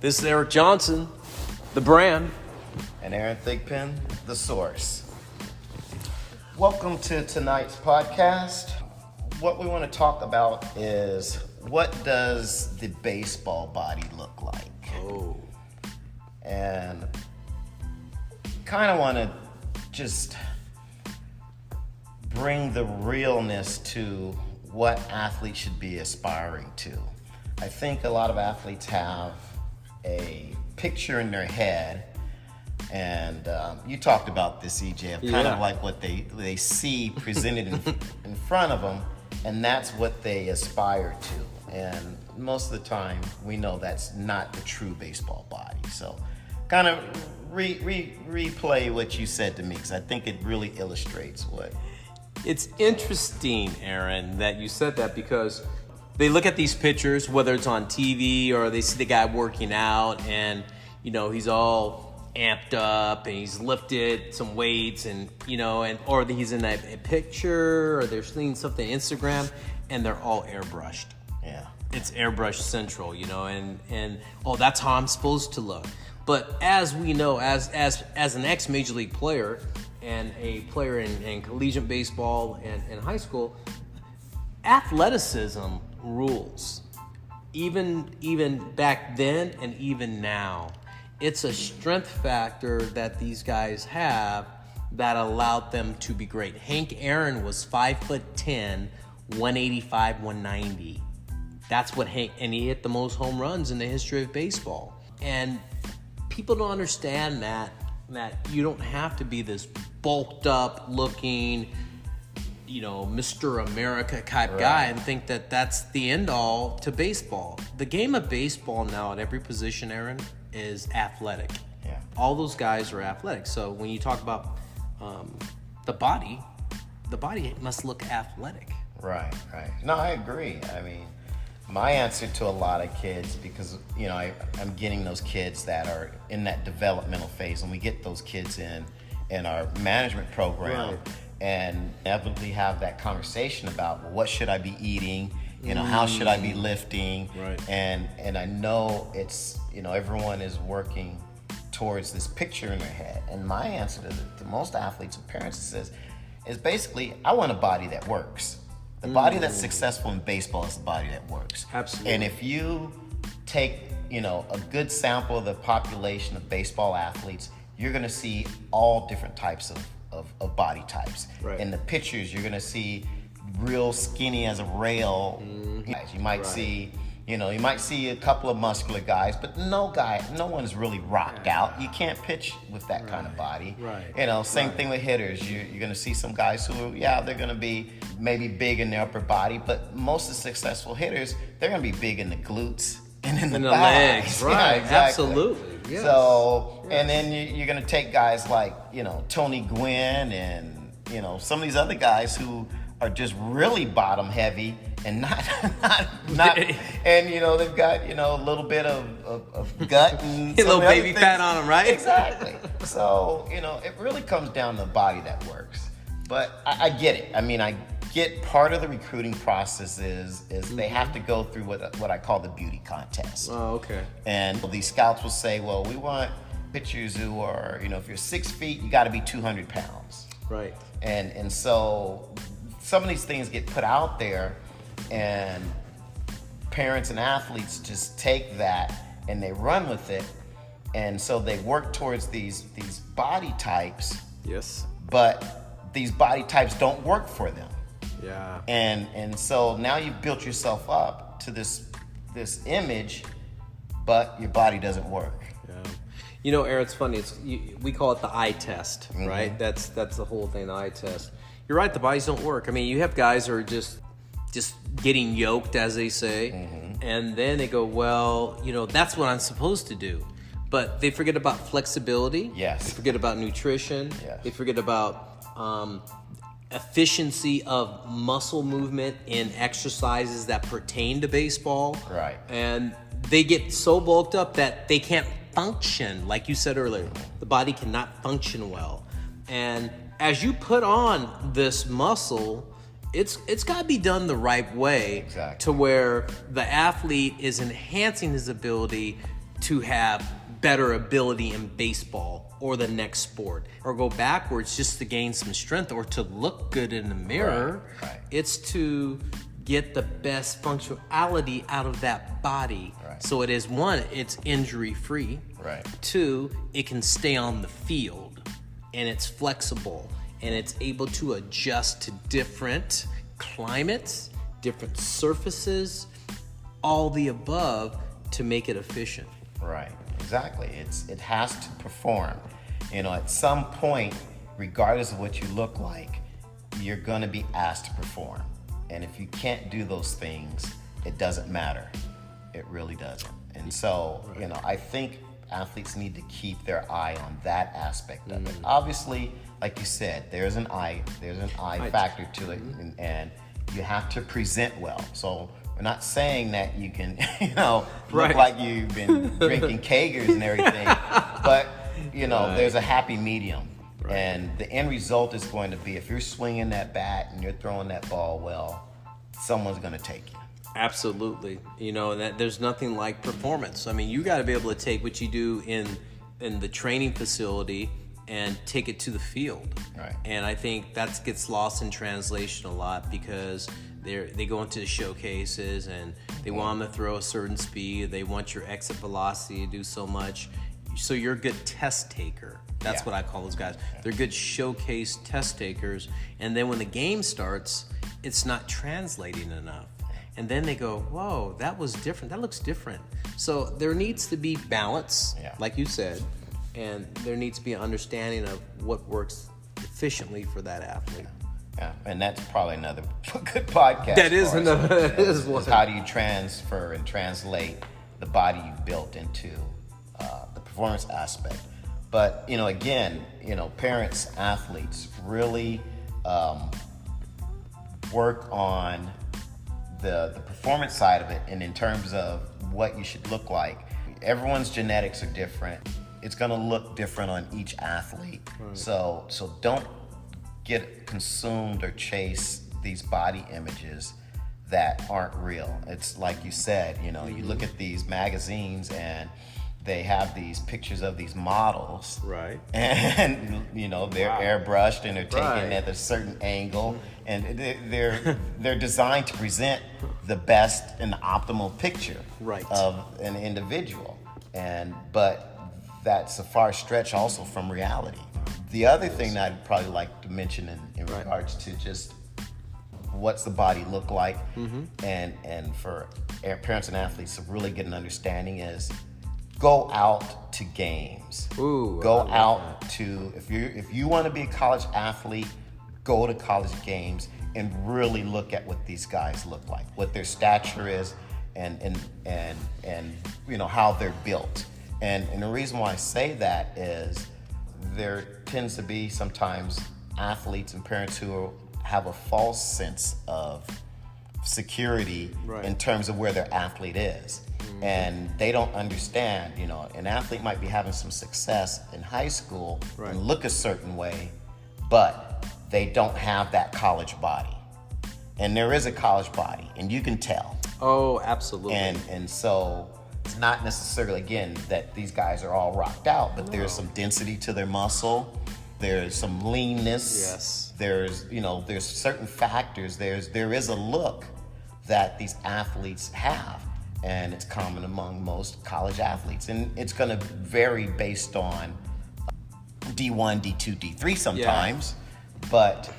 This is Eric Johnson, the brand. And Aaron Thigpen, the source. Welcome to tonight's podcast. What we want to talk about is, what does the baseball body look like? Oh. And kind of want to just bring the realness to what athletes should be aspiring to. I think a lot of athletes have a picture in their head, and you talked about this, EJ, of kind of like what they see presented in front of them, and that's what they aspire to. And most of the time, we know that's not the true baseball body. So kind of replay what you said to me, because I think it really illustrates what. It's interesting, Aaron, that you said that, because they look at these pictures, whether it's on TV or they see the guy working out and, you know, he's all amped up and he's lifted some weights and, you know, or he's in a picture or they're seeing something on Instagram and they're all airbrushed. Yeah. It's airbrush central, you know, and oh, that's how I'm supposed to look. But as we know, as an ex-major league player and a player in collegiate baseball and high school, athleticism rules. Even back then and even now, it's a strength factor that these guys have that allowed them to be great. Hank Aaron was 5'10", 185, 190. That's what Hank, and he hit the most home runs in the history of baseball. And people don't understand that you don't have to be this bulked up looking, you know, Mr. America type guy and think that that's the end all to baseball. The game of baseball now at every position, Aaron, is athletic. Yeah. All those guys are athletic. So when you talk about the body must look athletic. Right. No, I agree. I mean, my answer to a lot of kids, because, you know, I'm getting those kids that are in that developmental phase, and we get those kids in our management program. Right. And inevitably have that conversation about, well, what should I be eating? You know, how should I be lifting? Right. And I know it's, you know, everyone is working towards this picture in their head. And my answer to most athletes and parents is basically, I want a body that works. The body that's successful in baseball is the body that works. Absolutely. And if you take, you know, a good sample of the population of baseball athletes, you're going to see all different types of body types. Right. In the pictures, you're gonna see real skinny as a rail. You might see, you know, you might see a couple of muscular guys, but no one's really rocked out. You can't pitch with that kind of body. Right. You know, same thing with hitters. You're gonna see some guys who, they're gonna be maybe big in their upper body, but most of the successful hitters, they're gonna be big in the glutes and in the legs. Right. Yeah, exactly. Absolutely. Yes. So, and then you're going to take guys like, you know, Tony Gwynn and, you know, some of these other guys who are just really bottom heavy and not and, you know, they've got, you know, a little bit of gut and a little baby fat on them, right? Exactly. So, you know, it really comes down to the body that works. But I get it. I mean, I get part of the recruiting process is they have to go through what I call the beauty contest. Oh, okay. And these scouts will say, well, we want pitchers who are, you know, if you're 6 feet, you got to be 200 pounds. Right. And so some of these things get put out there, and parents and athletes just take that and they run with it. And so they work towards these body types. Yes. But these body types don't work for them. Yeah. And so now you've built yourself up to this image, but your body doesn't work. Yeah. You know, Aaron, it's funny. We call it the eye test, right? That's the whole thing, the eye test. You're right. The bodies don't work. I mean, you have guys who are just getting yoked, as they say, and then they go, well, you know, that's what I'm supposed to do. But they forget about flexibility. Yes. They forget about nutrition. Yes. They forget about efficiency of muscle movement in exercises that pertain to baseball. Right. And they get so bulked up that they can't function, like you said earlier. The body cannot function well. And as you put on this muscle, it's got to be done the right way. Exactly. To where the athlete is enhancing his ability to have better ability in baseball or the next sport, or go backwards just to gain some strength or to look good in the mirror. Right. It's to get the best functionality out of that body. Right. So it is, one, it's injury free. Right. Two, it can stay on the field, and it's flexible, and it's able to adjust to different climates, different surfaces, all the above to make it efficient. Right, exactly. It has to perform. At some point, regardless of what you look like, you're going to be asked to perform. And if you can't do those things, it doesn't matter. It really doesn't. And so, I think athletes need to keep their eye on that aspect of it. Obviously, like you said, there's an eye factor to it, and you have to present well. So we're not saying that you can, look like you've been drinking kegers and everything, but there's a happy medium. Right. And the end result is going to be, if you're swinging that bat and you're throwing that ball well, someone's going to take you. Absolutely. That there's nothing like performance. I mean, you got to be able to take what you do in the training facility and take it to the field. Right. And I think that gets lost in translation a lot, because they go into the showcases and they want them to throw a certain speed. They want your exit velocity to do so much. So you're a good test taker. That's what I call those guys. They're good showcase test takers. And then when the game starts, it's not translating enough. And then they go, whoa, that was different. That looks different. So there needs to be balance, like you said, and there needs to be an understanding of what works efficiently for that athlete. Yeah, and that's probably another good podcast. That is another. That is one. How do you transfer and translate the body you've built into the performance aspect? But again, parents, athletes really work on the performance side of it, and in terms of what you should look like. Everyone's genetics are different. It's going to look different on each athlete. Right. So don't get consumed or chase these body images that aren't real. It's like you said, you look at these magazines and they have these pictures of these models. Right. And they're airbrushed and they're taken at a certain angle, and they're designed to present the best and the optimal picture of an individual. But that's a far stretch also from reality. The other thing that I'd probably like to mention in regards to just what's the body look like, and for parents and athletes to really get an understanding is, go out to games. Go out to, if you want to be a college athlete, go to college games and really look at what these guys look like, what their stature is, and how they're built. And the reason why I say that is there tends to be sometimes athletes and parents who have a false sense of security in terms of where their athlete is. And they don't understand, an athlete might be having some success in high school and look a certain way, but they don't have that college body. And there is a college body, and you can tell. Oh, absolutely. And so it's not necessarily, again, that these guys are all rocked out, but there's some density to their muscle. There's some leanness. Yes. There's certain factors. There is a look that these athletes have, and it's common among most college athletes. And it's going to vary based on D1, D2, D3 sometimes, but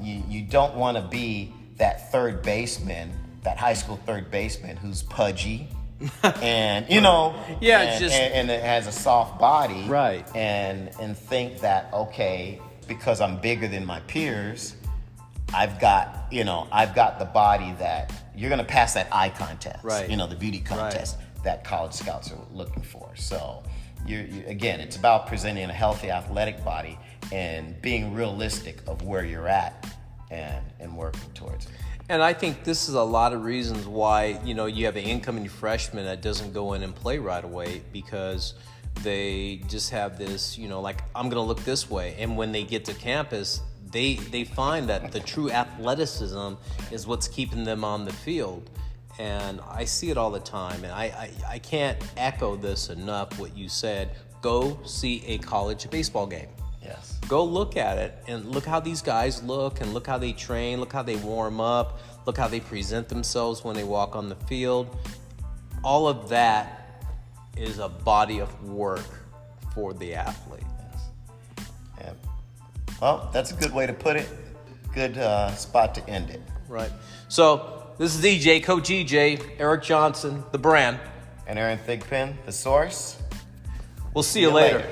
you don't want to be that third baseman, that high school third baseman who's pudgy and and it has a soft body, and think that, okay, because I'm bigger than my peers, I've got the body that you're going to pass that eye contest, the beauty contest that college scouts are looking for. So again, it's about presenting a healthy athletic body and being realistic of where you're at and working towards it. And I think this is a lot of reasons why, you have an incoming freshman that doesn't go in and play right away, because they just have this, like, I'm going to look this way. And when they get to campus, they find that the true athleticism is what's keeping them on the field. And I see it all the time. And I can't echo this enough, what you said. Go see a college baseball game. Yes. Go look at it and look how these guys look and look how they train, look how they warm up, look how they present themselves when they walk on the field. All of that is a body of work for the athlete. Yes. Yeah. Well, that's a good way to put it. Good spot to end it. Right. So this is EJ, Coach EJ, Eric Johnson, the brand. And Aaron Thigpen, the source. We'll see you later.